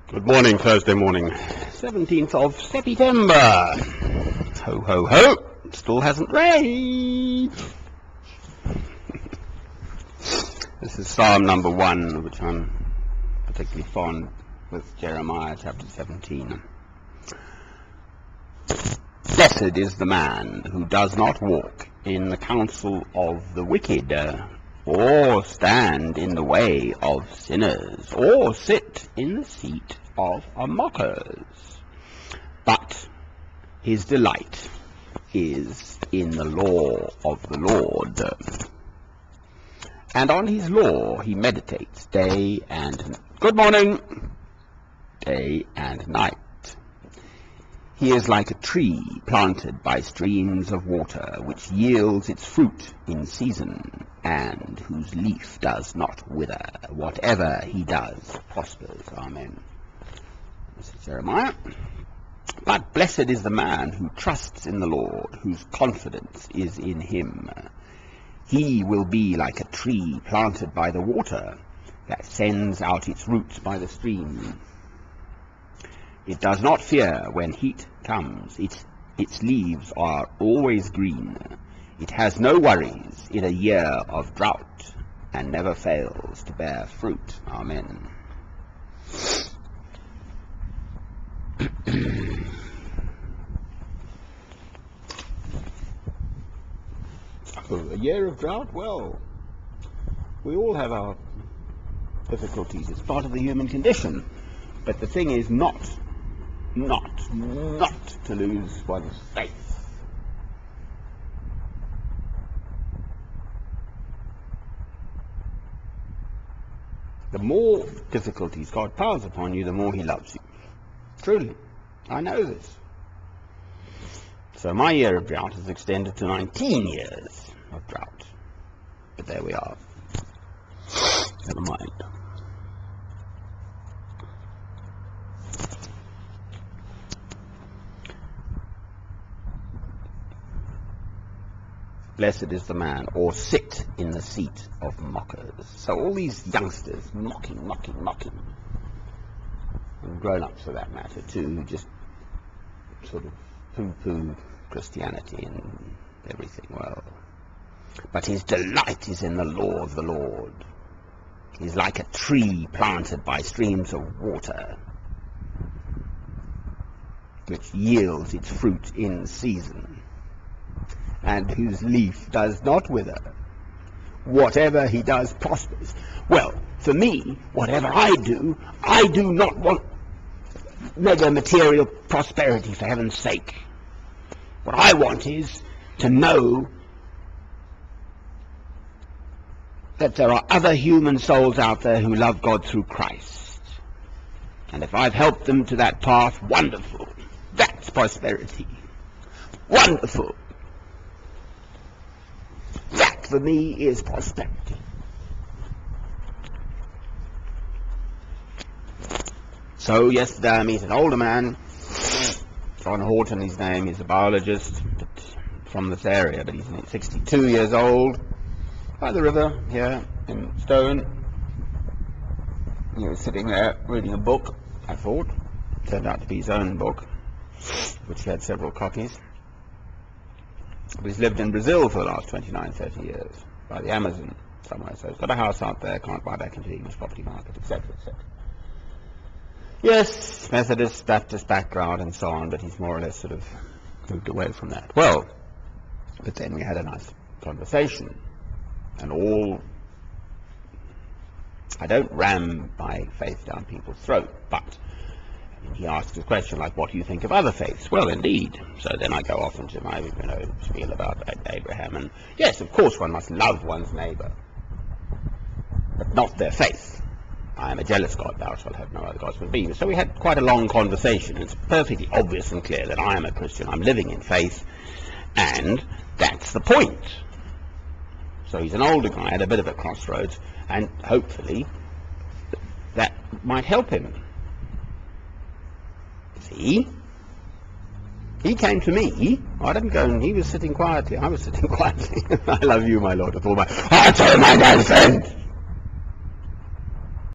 Good morning, Thursday morning, 17th of September. Ho, ho, ho. Still hasn't rained. This is Psalm number 1, which I'm particularly fond with, Jeremiah chapter 17. Blessed is the man who does not walk in the counsel of the wicked, or stand in the way of sinners, or sit in the seat of mockers. But his delight is in the law of the Lord, and on his law he meditates day and night. He is like a tree planted by streams of water, which yields its fruit in season, and whose leaf does not wither. Whatever he does prospers. Amen. This is Jeremiah. But blessed is the man who trusts in the Lord, whose confidence is in him. He will be like a tree planted by the water, that sends out its roots by the stream. It does not fear when heat comes. Its leaves are always green. It has no worries in a year of drought, and never fails to bear fruit. Amen. A year of drought? Well, we all have our difficulties. It's part of the human condition. But the thing is not to lose one's faith. The more difficulties God piles upon you, the more he loves you. Truly. I know this. So my year of drought has extended to 19 years of drought. But there we are. Never mind. Blessed is the man, or sit in the seat of mockers. So all these youngsters mocking. And grown-ups for that matter too, who just sort of poo-poo Christianity and everything. Well, but his delight is in the law of the Lord. He's like a tree planted by streams of water, which yields its fruit in season, and whose leaf does not wither. Whatever he does prospers. Well, for me, whatever I do not want mega material prosperity, for heaven's sake. What I want is to know that there are other human souls out there who love God through Christ. And if I've helped them to that path, wonderful. That's prosperity. Wonderful. That for me is prosperity. So yesterday I meet an older man, John Horton his name, he's a biologist from this area, but he's 62 years old, by the river here in Stone. He was sitting there reading a book, I thought. It turned out to be his own book, which he had several copies. He's lived in Brazil for the last 29, 30 years, by the Amazon somewhere, so he's got a house out there, can't buy back into the English property market, etc., etc. Yes, Methodist, Baptist background and so on, but he's more or less sort of moved away from that. Well, but then we had a nice conversation, and I don't ram my faith down people's throat, but he asks a question like, what do you think of other faiths? Well, indeed. So then I go off into my, spiel about Abraham, and yes, of course one must love one's neighbor, but not their faith. I am a jealous God, thou shalt have no other gods but me. So we had quite a long conversation. It's perfectly obvious and clear that I am a Christian. I'm living in faith, and that's the point. So he's an older guy at a bit of a crossroads, and hopefully that might help him. See? He came to me. I didn't go, and he was sitting quietly. I was sitting quietly. I love you, my Lord, with all my heart, soul, mind, and strength.